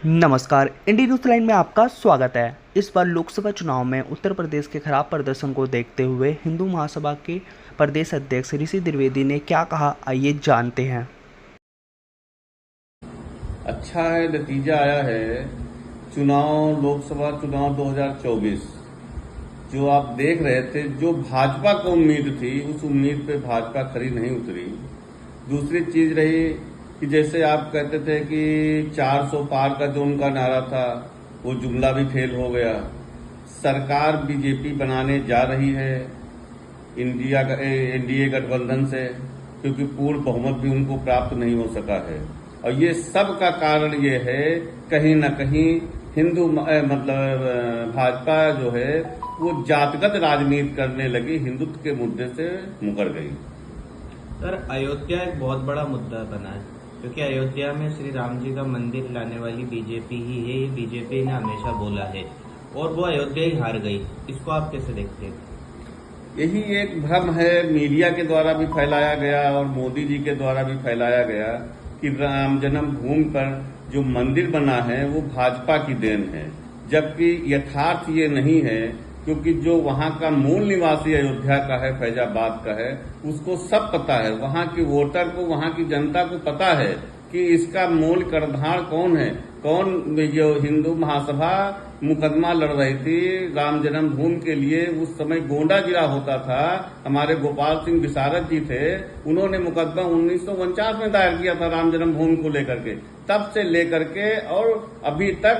नमस्कार, इंडी news line में आपका स्वागत है। इस बार लोकसभा चुनाव में उत्तर प्रदेश के खराब प्रदर्शन को देखते हुए हिंदू महासभा के प्रदेश अध्यक्ष ऋषि द्विवेदी ने क्या कहा, आइए जानते हैं। अच्छा है, नतीजा आया है। चुनाव, लोकसभा चुनाव 2024 जो आप देख रहे थे, जो भाजपा को उम्मीद थी, उस उम्मीद पे भाजपा खरी नहीं उतरी। दूसरी चीज रही कि जैसे आप कहते थे कि 400 पार का जो उनका नारा था, वो जुमला भी फेल हो गया। सरकार बीजेपी बनाने जा रही है एनडीए गठबंधन से, क्योंकि पूर्ण बहुमत भी उनको प्राप्त नहीं हो सका है। और ये सब का कारण ये है, कहीं न कहीं हिंदू मतलब भाजपा जो है वो जातगत राजनीति करने लगी, हिंदुत्व के मुद्दे से मुकर गई। सर, अयोध्या एक बहुत बड़ा मुद्दा बना है, क्योंकि अयोध्या में श्री राम जी का मंदिर लाने वाली बीजेपी ही है। ये बीजेपी ने हमेशा बोला है और वो अयोध्या ही हार गई। इसको आप कैसे देखते हैं? यही एक भ्रम है, मीडिया के द्वारा भी फैलाया गया और मोदी जी के द्वारा भी फैलाया गया कि राम जन्मभूमि पर जो मंदिर बना है वो भाजपा की देन है, जबकि यथार्थ ये नहीं है। क्योंकि जो वहां का मूल निवासी अयोध्या का है, फैजाबाद का है, उसको सब पता है। वहां की वोटर को, वहां की जनता को पता है कि इसका मूल कर्णधार कौन है। कौन, जो हिंदू महासभा मुकदमा लड़ रही थी राम जन्मभूमि के लिए, उस समय गोंडा जिला होता था, हमारे गोपाल सिंह विशारद जी थे, उन्होंने मुकदमा 1949 में दायर किया था राम जन्मभूमि को लेकर के। तब से लेकर के और अभी तक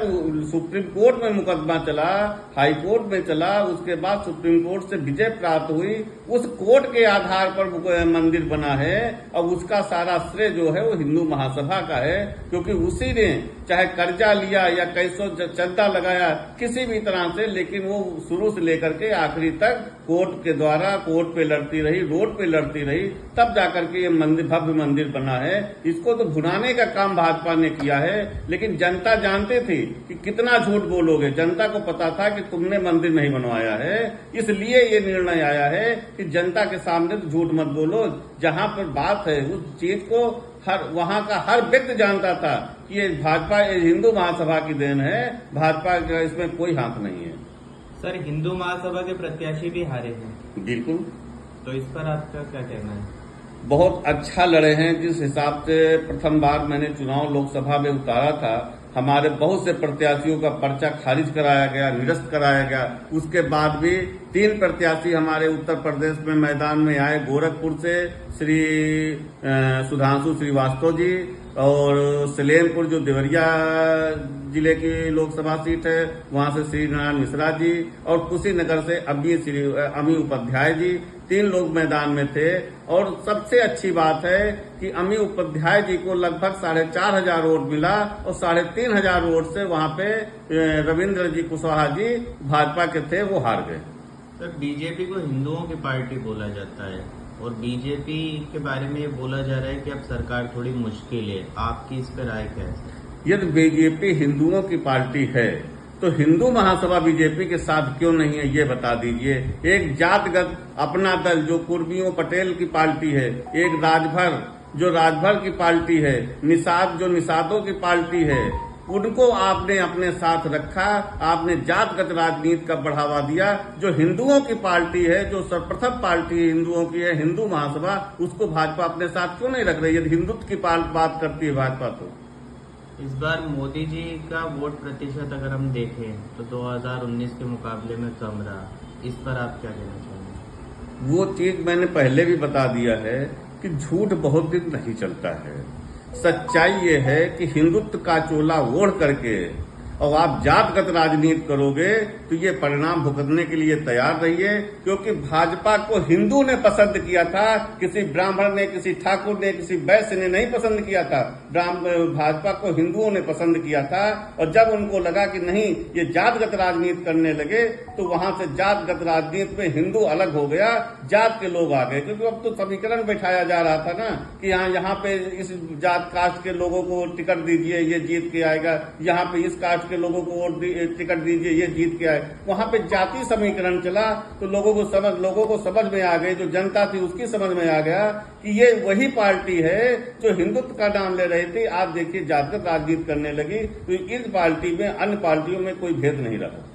सुप्रीम कोर्ट में मुकदमा चला, हाई कोर्ट में चला, उसके बाद सुप्रीम कोर्ट से विजय प्राप्त हुई। उस कोर्ट के आधार पर मंदिर बना है और उसका सारा श्रेय जो है वो हिंदू महासभा का है, क्योंकि उसी ने चाहे कर्जा लिया या कैसो चंदा लगाया, किसी भी तरह से, लेकिन वो शुरू से लेकर के आखिरी तक कोर्ट के द्वारा, कोर्ट पे लड़ती रही, रोड पे लड़ती रही, तब जाकर के ये मंदिर, भव्य मंदिर बना है। इसको तो भुनाने का काम भाजपा ने किया है, लेकिन जनता जानती थी कि कितना झूठ बोलोगे। जनता को पता था कि तुमने मंदिर नहीं बनवाया है, इसलिए ये निर्णय आया है कि जनता के सामने तो झूठ मत बोलो। जहां पर बात है उस चीज को वहां का हर व्यक्ति जानता था कि ये भाजपा, हिंदू महासभा की देन है, भाजपा का इसमें कोई हाथ नहीं है। सर, हिंदू महासभा के प्रत्याशी भी हारे हैं। बिल्कुल। तो इस पर आपका क्या कहना है? बहुत अच्छा लड़े हैं। जिस हिसाब से प्रथम बार मैंने चुनाव लोकसभा में उतारा था, हमारे बहुत से प्रत्याशियों का पर्चा खारिज कराया गया, निरस्त कराया गया। उसके बाद भी 3 प्रत्याशी हमारे उत्तर प्रदेश में मैदान में आए। गोरखपुर से श्री सुधांशु श्रीवास्तव जी, और सलेमपुर जो देवरिया जिले की लोकसभा सीट है, वहां से श्री नारायण मिश्रा जी, और कुशीनगर से अमी उपाध्याय जी, 3 लोग मैदान में थे। और सबसे अच्छी बात है कि अमी उपाध्याय जी को लगभग 4,500 वोट मिला और 3,500 वोट से वहां पे रविंद्र जी कुशवाहा जी भाजपा के थे, वो हार गए। सर, बीजेपी को हिंदुओं की पार्टी बोला जाता है और बीजेपी के बारे में ये बोला जा रहा है कि अब सरकार थोड़ी मुश्किल है। आपकी इस पर राय क्या है? यदि बीजेपी हिंदुओं की पार्टी है तो हिंदू महासभा बीजेपी के साथ क्यों नहीं है, ये बता दीजिए। एक जातगत अपना दल जो कुर्मियों पटेल की पार्टी है, एक राजभर जो राजभर की पार्टी है, निषाद जो निषादों की पार्टी है, उनको आपने अपने साथ रखा। आपने जातगत राजनीति का बढ़ावा दिया। जो हिंदुओं की पार्टी है, जो सर्वप्रथम पार्टी हिंदुओं की है, हिंदू महासभा, उसको भाजपा अपने साथ क्यों नहीं रख रही? यदि हिंदुत्व की बात करती है भाजपा, तो इस बार मोदी जी का वोट प्रतिशत अगर हम देखें तो 2019 के मुकाबले में कम रहा। इस पर आप क्या कहना चाहेंगे? वो चीज मैंने पहले भी बता दिया है कि झूठ बहुत दिन नहीं चलता है। सच्चाई ये है कि हिंदुत्व का चोला ओढ़ करके और आप जातगत राजनीति करोगे तो ये परिणाम भुगतने के लिए तैयार रहिए। क्योंकि भाजपा को हिंदू ने पसंद किया था, किसी ब्राह्मण ने, किसी ठाकुर ने, किसी वैश्य ने नहीं पसंद किया था। भाजपा को हिंदुओं ने पसंद किया था। और जब उनको लगा कि नहीं, ये जातगत राजनीति करने लगे, तो वहां से जातगत राजनीति में हिंदू अलग हो गया, जात के लोग आ गए। क्योंकि अब तो समीकरण बैठाया जा रहा था ना कि यहाँ पे इस जात कास्ट के लोगों को टिकट दीजिए, ये जीत के आएगा, यहाँ पे इस कास्ट के लोगों को टिकट दीजिए, ये जीत के आए। वहां पे जाति समीकरण चला तो लोगों को समझ में आ गई, जो जनता थी उसकी समझ में आ गया कि ये वही पार्टी है जो हिंदुत्व का नाम ले रही थी। आज देखिए जातिगत राजनीति करने लगी, तो इस पार्टी में अन्य पार्टियों में कोई भेद नहीं रहा।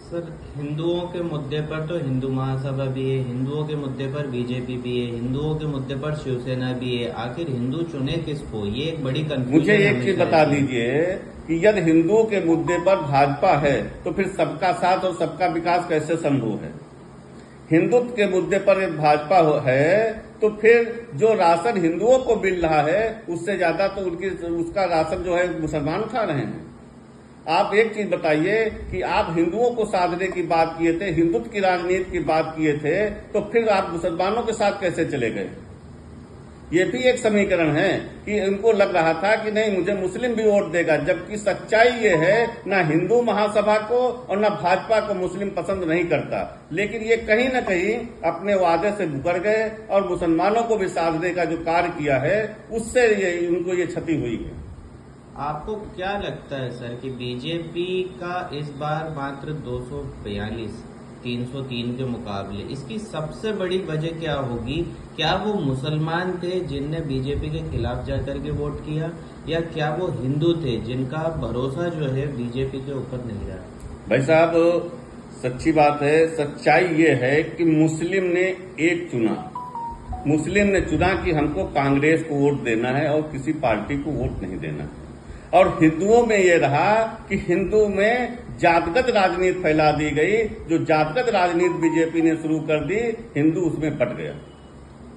सर, हिंदुओं के मुद्दे पर तो हिंदू महासभा भी है, हिंदुओं के मुद्दे पर बीजेपी भी है, हिंदुओं के मुद्दे पर शिवसेना भी है। आखिर हिंदू चुने किसको, ये एक बड़ी कंफ्यूजन। मुझे एक चीज बता दीजिए कि यदि हिंदुओं के मुद्दे पर भाजपा है तो फिर सबका साथ और सबका विकास कैसे संभव है? हिंदुत्व के मुद्दे पर भाजपा है तो फिर जो राशन हिंदुओं को मिल रहा है उससे ज्यादा तो उसका राशन जो है मुसलमान उठा रहे हैं। आप एक चीज बताइए कि आप हिंदुओं को साधने की बात किए थे, हिंदुत्व की राजनीति की बात किए थे, तो फिर आप मुसलमानों के साथ कैसे चले गए? ये भी एक समीकरण है कि उनको लग रहा था कि नहीं मुझे मुस्लिम भी वोट देगा, जबकि सच्चाई ये है ना हिंदू महासभा को और ना भाजपा को मुस्लिम पसंद नहीं करता। लेकिन ये कहीं ना कहीं अपने वादे से मुकर गए और मुसलमानों को भी साधने का जो कार्य किया है उससे उनको ये क्षति हुई है। आपको क्या लगता है सर कि बीजेपी का इस बार मात्र 242 303 के मुकाबले, इसकी सबसे बड़ी वजह क्या होगी? क्या वो मुसलमान थे जिनने बीजेपी के खिलाफ जाकर के वोट किया, या क्या वो हिंदू थे जिनका भरोसा जो है बीजेपी के ऊपर नहीं रहा? भाई साहब, सच्ची बात है, सच्चाई ये है कि मुस्लिम ने एक चुना, मुस्लिम ने चुना कि हमको कांग्रेस को वोट देना है और किसी पार्टी को वोट नहीं देना। और हिंदुओं में ये रहा कि हिंदू में जातगत राजनीति फैला दी गई, जो जातगत राजनीति बीजेपी ने शुरू कर दी, हिंदू उसमें पट गया।